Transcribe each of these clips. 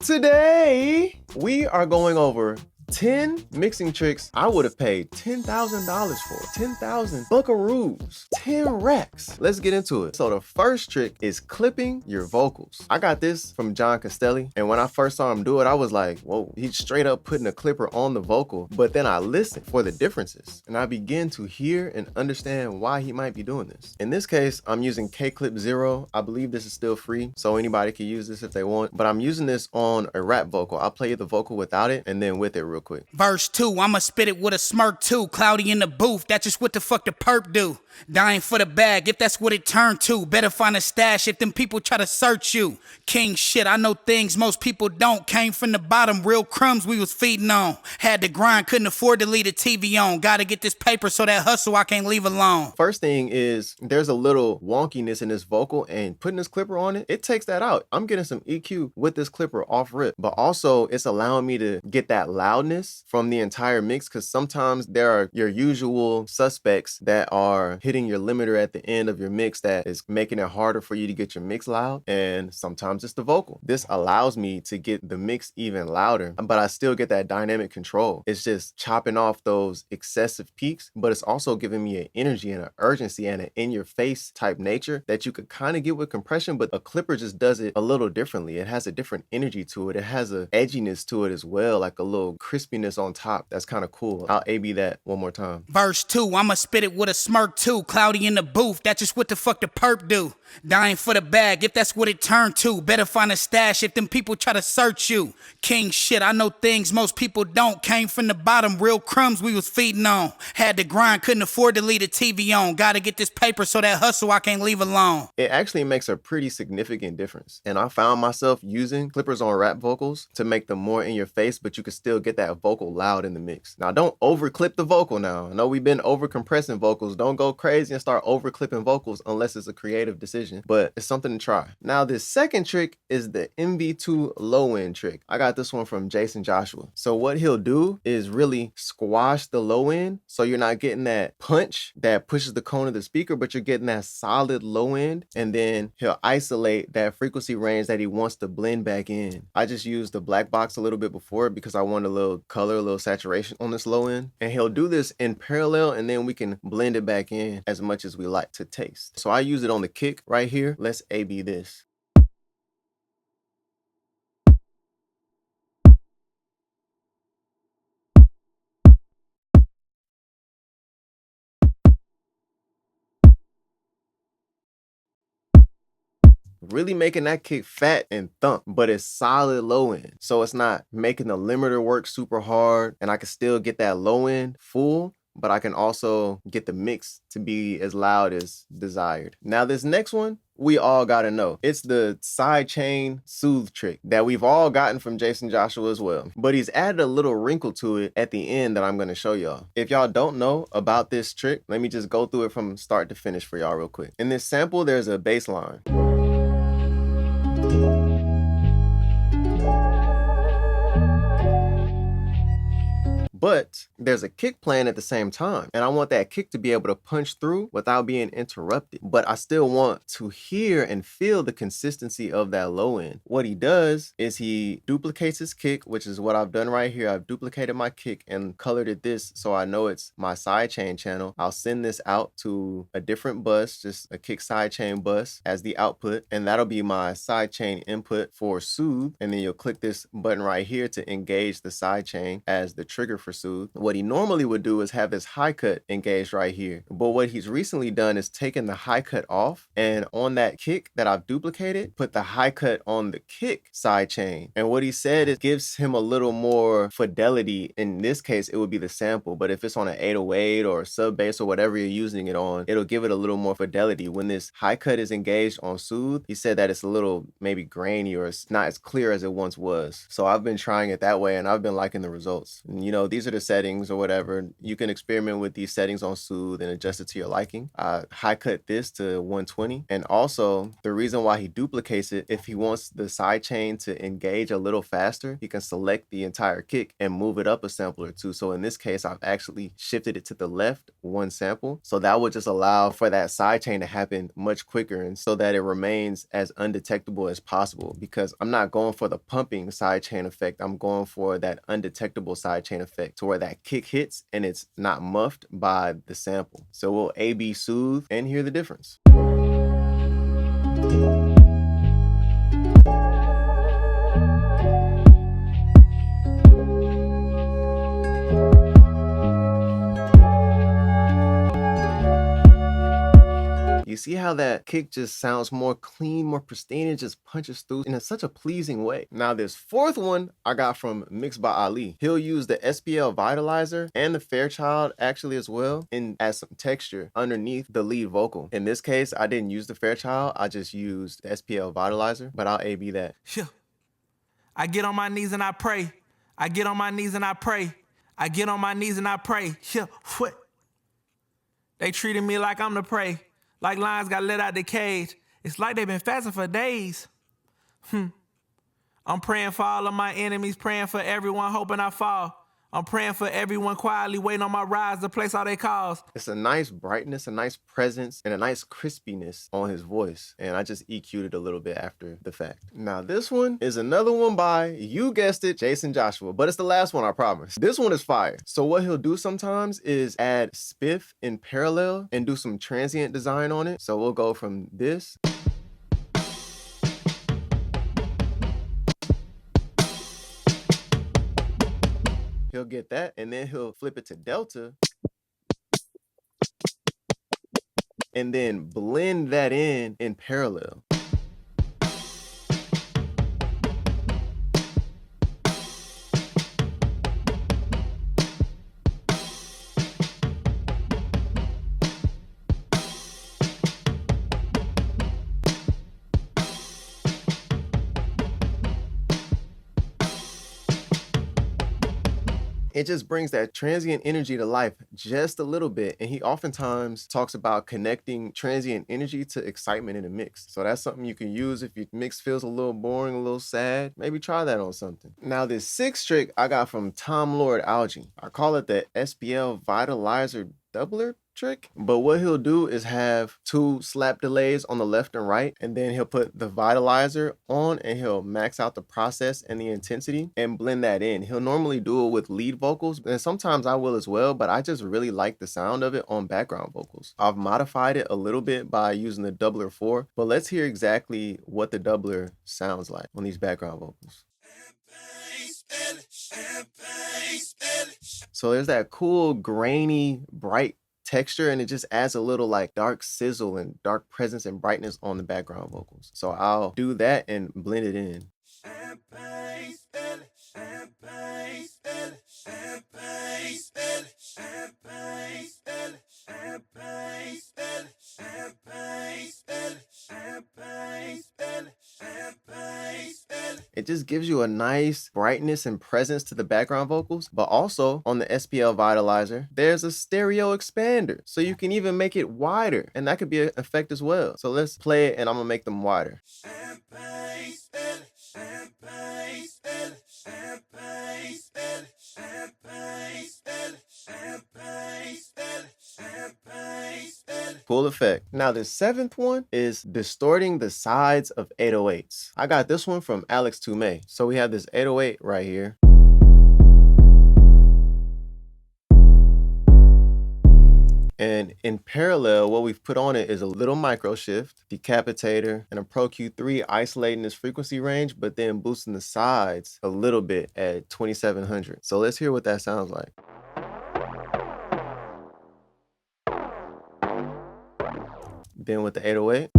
Today, we are going over 10 mixing tricks I would have paid $10,000 for. 10,000 buckaroos, 10 racks. Let's get into it. So the first trick is clipping your vocals. I got this from John Castelli, and when I first saw him do it, I was like, whoa, he's straight up putting a clipper on the vocal. But then I listened for the differences, and I begin to hear and understand why he might be doing this. In this case, I'm using K-Clip 0. I believe this is still free, so anybody can use this if they want, but I'm using this on a rap vocal. I'll play the vocal without it and then with it real quick. Verse 2, I'ma spit it with a smirk too. Cloudy in the booth, that's just what the fuck the perp do. Dying for the bag, if that's what it turned to. Better find a stash if them people try to search you. King shit, I know things most people don't. Came from the bottom, real crumbs we was feeding on. Had to grind, couldn't afford to leave the TV on. Gotta get this paper so that hustle I can't leave alone. First thing is, there's a little wonkiness in this vocal, and putting this clipper on it, it takes that out. I'm getting some EQ with this clipper off rip, but also it's allowing me to get that loudness from the entire mix, because sometimes there are your usual suspects that are hitting your limiter at the end of your mix that is making it harder for you to get your mix loud, and sometimes it's the vocal. This allows me to get the mix even louder, but I still get that dynamic control. It's just chopping off those excessive peaks, but it's also giving me an energy and an urgency and an in-your-face type nature that you could kind of get with compression, but a clipper just does it a little differently. It has a different energy to it. It has a edginess to it as well, like a little crispiness on top. That's kind of cool. I'll A-B that one more time. Verse 2, I'ma spit it with a smirk too. Cloudy in the booth, that's just what the fuck the perp do. Dying for the bag, if that's what it turned to. Better find a stash if them people try to search you. King shit, I know things most people don't. Came from the bottom, real crumbs we was feeding on. Had to grind, couldn't afford to leave the TV on. Gotta get this paper so that hustle I can't leave alone. It actually makes a pretty significant difference. And I found myself using clippers on rap vocals to make them more in your face, but you can still get that vocal loud in the mix. Now, don't over clip the vocal now. I know we've been over compressing vocals. Don't go crazy and start over clipping vocals unless it's a creative decision, but it's something to try. Now, this second trick is the MV2 Low End trick. I got this one from Jason Joshua. So what he'll do is really squash the low end, so you're not getting that punch that pushes the cone of the speaker, but you're getting that solid low end, and then he'll isolate that frequency range that he wants to blend back in. I just used the black box a little bit before because I want a little color, a little saturation on this low end, and he'll do this in parallel, and then we can blend it back in as much as we like to taste. So I use it on the kick right here. Let's A-B this. Really making that kick fat and thump, but it's solid low end. So it's not making the limiter work super hard, and I can still get that low end full, but I can also get the mix to be as loud as desired. Now, this next one, we all gotta know. It's the sidechain soothe trick that we've all gotten from Jason Joshua as well. But he's added a little wrinkle to it at the end that I'm gonna show y'all. If y'all don't know about this trick, let me just go through it from start to finish for y'all real quick. In this sample, there's a bass line. But there's a kick playing at the same time, and I want that kick to be able to punch through without being interrupted. But I still want to hear and feel the consistency of that low end. What he does is he duplicates his kick, which is what I've done right here. I've duplicated my kick and colored it this so I know it's my sidechain channel. I'll send this out to a different bus, just a kick sidechain bus as the output, and that'll be my sidechain input for soothe. And then you'll click this button right here to engage the sidechain as the trigger for soothe. What he normally would do is have this high cut engaged right here, but what he's recently done is taken the high cut off, and on that kick that I've duplicated, put the high cut on the kick sidechain. And what he said, it gives him a little more fidelity. In this case, it would be the sample, but if it's on an 808 or sub bass or whatever you're using it on, it'll give it a little more fidelity. When this high cut is engaged on soothe, he said that it's a little maybe grainy, or it's not as clear as it once was. So I've been trying it that way, and I've been liking the results. And, you know, these are are the settings or whatever. You can experiment with these settings on Soothe and adjust it to your liking. I high cut this to 120. And also the reason why he duplicates it, if he wants the sidechain to engage a little faster, he can select the entire kick and move it up a sample or two. So in this case, I've actually shifted it to the left one sample. So that would just allow for that sidechain to happen much quicker, and so that it remains as undetectable as possible, because I'm not going for the pumping sidechain effect. I'm going for that undetectable sidechain effect to where that kick hits and it's not muffed by the sample. So we'll A/B Soothe and hear the difference. You see how that kick just sounds more clean, more pristine, it just punches through in such a pleasing way. Now this fourth one I got from Mixed by Ali. He'll use the SPL Vitalizer and the Fairchild actually as well, and add some texture underneath the lead vocal. In this case, I didn't use the Fairchild, I just used the SPL Vitalizer, but I'll A/B that. Yeah. I get on my knees and I pray. I get on my knees and I pray. I get on my knees and I pray. Yeah, what? They treating me like I'm the prey. Like lions got let out the cage. It's like they've been fasting for days. I'm praying for all of my enemies, praying for everyone, hoping I fall. I'm praying for everyone quietly waiting on my rise to place all their calls. It's a nice brightness, a nice presence, and a nice crispiness on his voice. And I just EQ'd it a little bit after the fact. Now this one is another one by, you guessed it, Jason Joshua, but it's the last one, I promise. This one is fire. So what he'll do sometimes is add Spiff in parallel and do some transient design on it. So we'll go from this. He'll get that, and then he'll flip it to delta, and then blend that in parallel. It just brings that transient energy to life just a little bit. And he oftentimes talks about connecting transient energy to excitement in a mix. So that's something you can use if your mix feels a little boring, a little sad. Maybe try that on something. Now this sixth trick I got from Tom Lord Algae. I call it the SPL Vitalizer Doubler trick, but what he'll do is have two slap delays on the left and right, and then he'll put the Vitalizer on and he'll max out the process and the intensity and blend that in. He'll normally do it with lead vocals, and sometimes I will as well, but I just really like the sound of it on background vocals. I've modified it a little bit by using the Doubler 4, but let's hear exactly what the Doubler sounds like on these background vocals. So there's that cool, grainy, bright texture, and it just adds a little like dark sizzle and dark presence and brightness on the background vocals. So I'll do that and blend it in. It just gives you a nice brightness and presence to the background vocals, but also on the SPL Vitalizer, there's a stereo expander. So you can even make it wider, and that could be an effect as well. So let's play it, and I'm gonna make them wider. Cool effect. Now the seventh one is distorting the sides of 808s. I got this one from Alex Toomey. So we have this 808 right here. And in parallel, what we've put on it is a little micro shift, decapitator, and a Pro Q3 isolating this frequency range, but then boosting the sides a little bit at 2700. So let's hear what that sounds like. Then with the 808.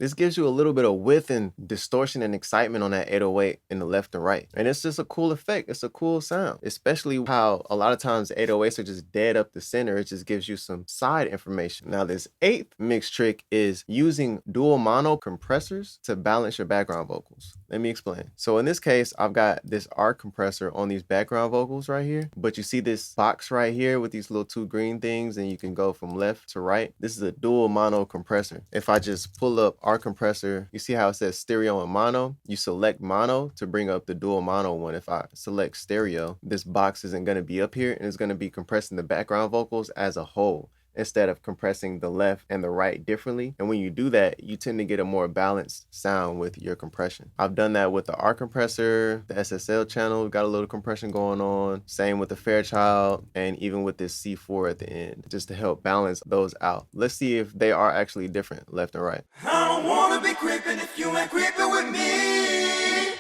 This gives you a little bit of width and distortion and excitement on that 808 in the left and right. And it's just a cool effect. It's a cool sound, especially how a lot of times 808s are just dead up the center. It just gives you some side information. Now this 8th mix trick is using dual mono compressors to balance your background vocals. Let me explain. So in this case, I've got this arc compressor on these background vocals right here, but you see this box right here with these little 2 green things, and you can go from left to right. This is a dual mono compressor. If I just pull up arc compressor, you see how it says stereo and mono? You select mono to bring up the dual mono one. If I select stereo, this box isn't going to be up here, and it's going to be compressing the background vocals as a whole, instead of compressing the left and the right differently. And when you do that, you tend to get a more balanced sound with your compression. I've done that with the arc compressor, the SSL channel, got a little compression going on. Same with the Fairchild, and even with this C4 at the end, just to help balance those out. Let's see if they are actually different, left and right. I don't wanna be creeping if you ain't creeping with me.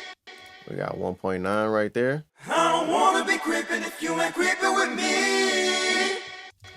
We got 1.9 right there. I don't wanna be creeping if you ain't creeping with me.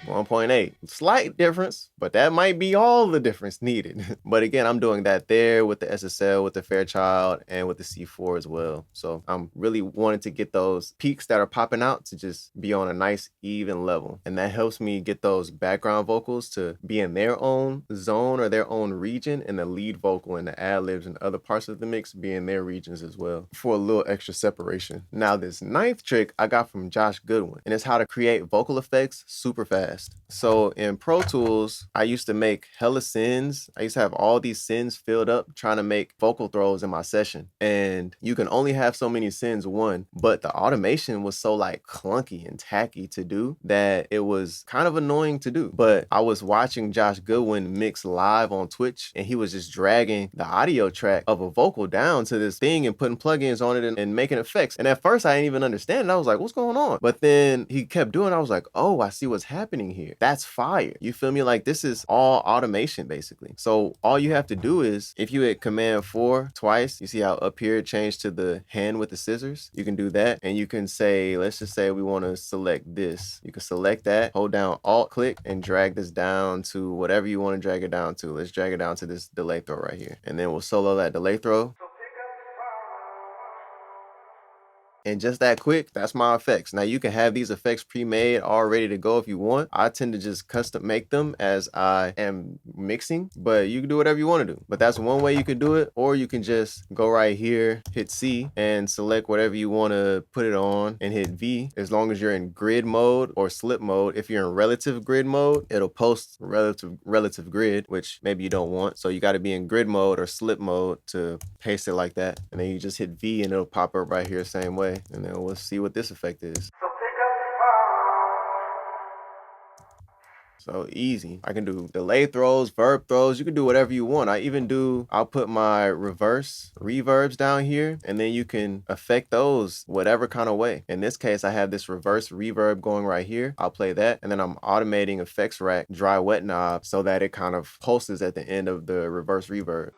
1.8, slight difference, but that might be all the difference needed. But again, I'm doing that there with the SSL, with the Fairchild, and with the C4 as well. So I'm really wanting to get those peaks that are popping out to just be on a nice even level. And that helps me get those background vocals to be in their own zone or their own region, and the lead vocal and the ad-libs and other parts of the mix be in their regions as well, for a little extra separation. Now this 9th trick I got from Josh Goodwin, and it's how to create vocal effects super fast. So in Pro Tools, I used to make hella sends. I used to have all these sends filled up trying to make vocal throws in my session. And you can only have so many sends, one, but the automation was so like clunky and tacky to do that it was kind of annoying to do. But I was watching Josh Goodwin mix live on Twitch, and he was just dragging the audio track of a vocal down to this thing and putting plugins on it and making effects. And at first I didn't even understand it. I was like, what's going on? But then he kept doing it. I was like, oh, I see what's happening here. That's fire. You feel me? Like, this is all automation basically. So all you have to do is, if you hit Command 4 twice, you see how up here it changed to the hand with the scissors? You can do that, and you can say, let's just say we want to select this. You can select that, hold down Alt click, and drag this down to whatever you want to drag it down to. Let's drag it down to this delay throw right here, and then we'll solo that delay throw. And just that quick, that's my effects. Now you can have these effects pre-made, all ready to go if you want. I tend to just custom make them as I am mixing, but you can do whatever you want to do. But that's one way you can do it, or you can just go right here, hit C, and select whatever you want to put it on, and hit V. As long as you're in grid mode or slip mode. If you're in relative grid mode, it'll post relative grid, which maybe you don't want. So you got to be in grid mode or slip mode to paste it like that. And then you just hit V, and it'll pop up right here same way. And then we'll see what this effect is. So easy. I can do delay throws, verb throws. You can do whatever you want. I'll put my reverse reverbs down here, and then you can affect those whatever kind of way. In this case, I have this reverse reverb going right here. I'll play that, and then I'm automating effects rack dry wet knob so that it kind of pulses at the end of the reverse reverb.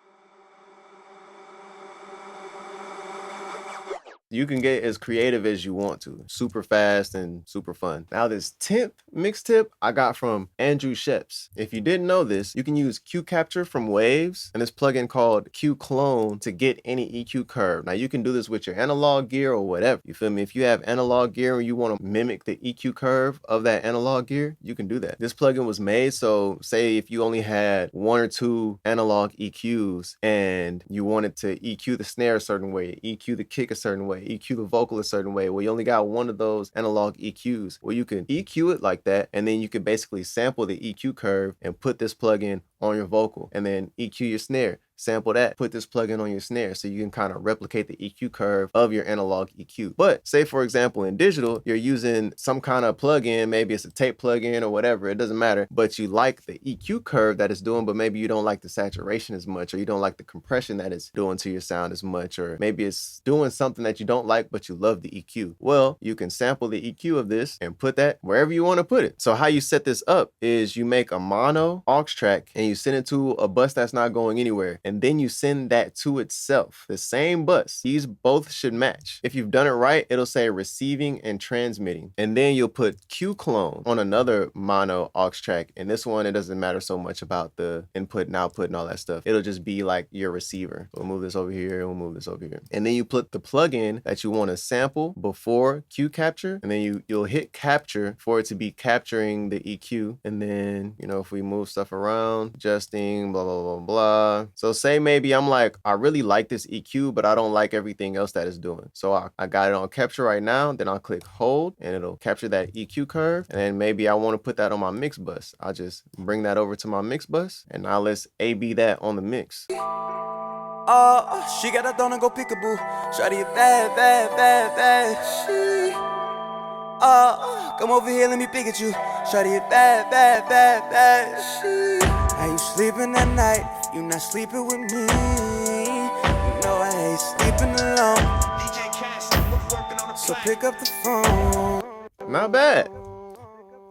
You can get as creative as you want to. Super fast and super fun. Now this 10th mix tip I got from Andrew Sheps. If you didn't know this, you can use Q Capture from Waves and this plugin called Q Clone to get any EQ curve. Now you can do this with your analog gear or whatever. You feel me? If you have analog gear and you want to mimic the EQ curve of that analog gear, you can do that. This plugin was made so say if you only had 1 or 2 analog EQs and you wanted to EQ the snare a certain way, EQ the kick a certain way, EQ the vocal a certain way, well, you only got 1 of those analog EQs. Well, you can EQ it like that, and then you can basically sample the EQ curve and put this plugin on your vocal, and then EQ your snare. Sample that, put this plugin on your snare, so you can kind of replicate the EQ curve of your analog EQ. But say, for example, in digital, you're using some kind of plugin, maybe it's a tape plugin or whatever, it doesn't matter, but you like the EQ curve that it's doing, but maybe you don't like the saturation as much, or you don't like the compression that it's doing to your sound as much, or maybe it's doing something that you don't like, but you love the EQ. Well, you can sample the EQ of this and put that wherever you want to put it. So how you set this up is you make a mono aux track and you send it to a bus that's not going anywhere. and then you send that to itself, the same bus. These both should match. If you've done it right, it'll say receiving and transmitting. And then you'll put Q clone on another mono aux track. And this one, it doesn't matter so much about the input and output and all that stuff. It'll just be like your receiver. We'll move this over here, we'll move this over here. And then you put the plugin that you want to sample before Q capture, and then you'll hit capture for it to be capturing the EQ. And then, you know, if we move stuff around, adjusting, blah, blah, blah, blah. So say maybe I'm like, I really like this EQ, but I don't like everything else that it's doing. So I got it on capture right now, then I'll click hold and it'll capture that EQ curve. And then maybe I want to put that on my mix bus. I'll just bring that over to my mix bus, and now let's A/B that on the mix. She got a thong and go peekaboo. Shawty bad, bad, bad, bad. She, come over here, let me peek at you. Shawty bad, bad, bad, bad. She, how you sleeping at night? You not sleeping with me. You know I hate sleeping alone. So pick up the phone. Not bad.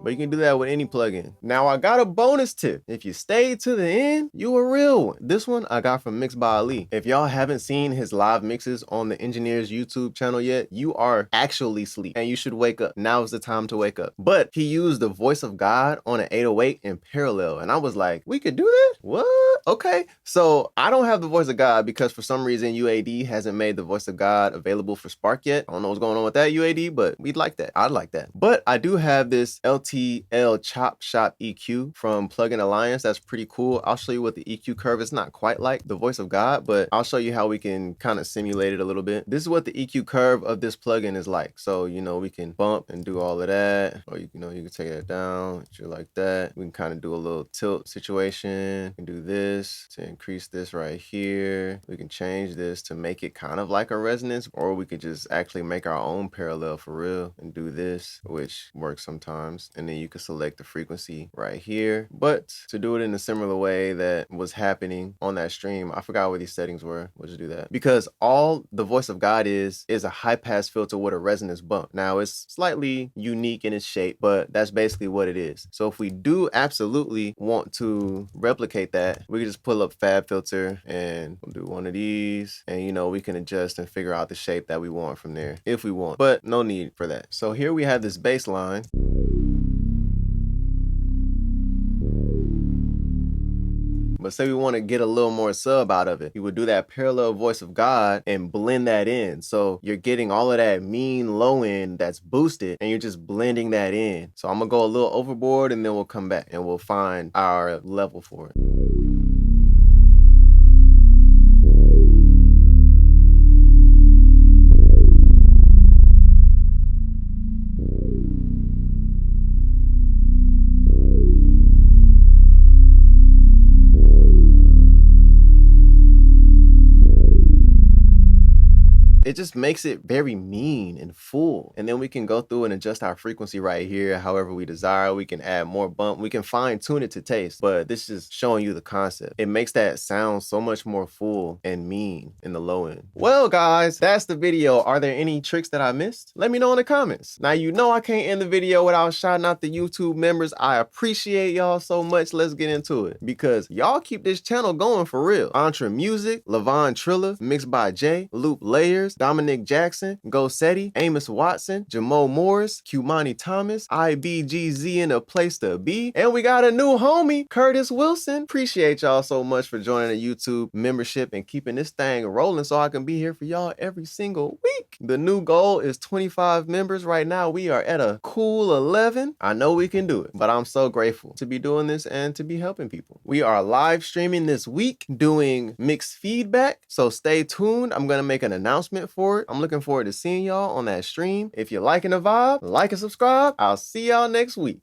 But you can do that with any plugin. Now I got a bonus tip. If you stayed to the end, you a real one. This one I got from Mixed by Ali. If y'all haven't seen his live mixes on the EngineEars YouTube channel yet, you are actually asleep and you should wake up. Now is the time to wake up. But he used the voice of God on an 808 in parallel. And I was like, we could do that? What? Okay. So I don't have the voice of God because for some reason UAD hasn't made the voice of God available for Spark yet. I don't know what's going on with that, UAD, but we'd like that. I'd like that. But I do have this LTL Chop Shop EQ from Plugin Alliance. That's pretty cool. I'll show you what the EQ curve is. Not quite like the voice of God, but I'll show you how we can kind of simulate it a little bit. This is what the EQ curve of this plugin is like. So, you know, we can bump and do all of that, or you can take it down, like that. We can kind of do a little tilt situation and do this to increase this right here. We can change this to make it kind of like a resonance, or we could just actually make our own parallel for real and do this, which works sometimes. And then you can select the frequency right here. But to do it in a similar way that was happening on that stream, I forgot what these settings were. We'll just do that. Because all the voice of God is a high pass filter with a resonance bump. Now it's slightly unique in its shape, but that's basically what it is. So if we do absolutely want to replicate that, we can just pull up Fab Filter and we'll do one of these, and you know, we can adjust and figure out the shape that we want from there if we want, but no need for that. So here we have this bass line. But say we want to get a little more sub out of it, you would do that parallel voice of God and blend that in. So you're getting all of that mean low end that's boosted and you're just blending that in. So I'm gonna go a little overboard and then we'll come back and we'll find our level for it. It just makes it very mean and full. And then we can go through and adjust our frequency right here however we desire. We can add more bump. We can fine tune it to taste, but this is showing you the concept. It makes that sound so much more full and mean in the low end. Well, guys, that's the video. Are there any tricks that I missed? Let me know in the comments. Now, you know I can't end the video without shouting out the YouTube members. I appreciate y'all so much. Let's get into it because y'all keep this channel going for real. Entre Music, Levon Trilla, Mixed by Jay, Loop Layers, Dominic Jackson, Gosetti, Amos Watson, Jamo Morris, Cumani Thomas, IBGZ in a place to be, and we got a new homie, Curtis Wilson. Appreciate y'all so much for joining the YouTube membership and keeping this thing rolling so I can be here for y'all every single week. The new goal is 25 members. Right now, we are at a cool 11. I know we can do it, but I'm so grateful to be doing this and to be helping people. We are live streaming this week doing mixed feedback, so stay tuned. I'm gonna make an announcement for it. I'm looking forward to seeing y'all on that stream. If you're liking the vibe, like and subscribe. I'll see y'all next week.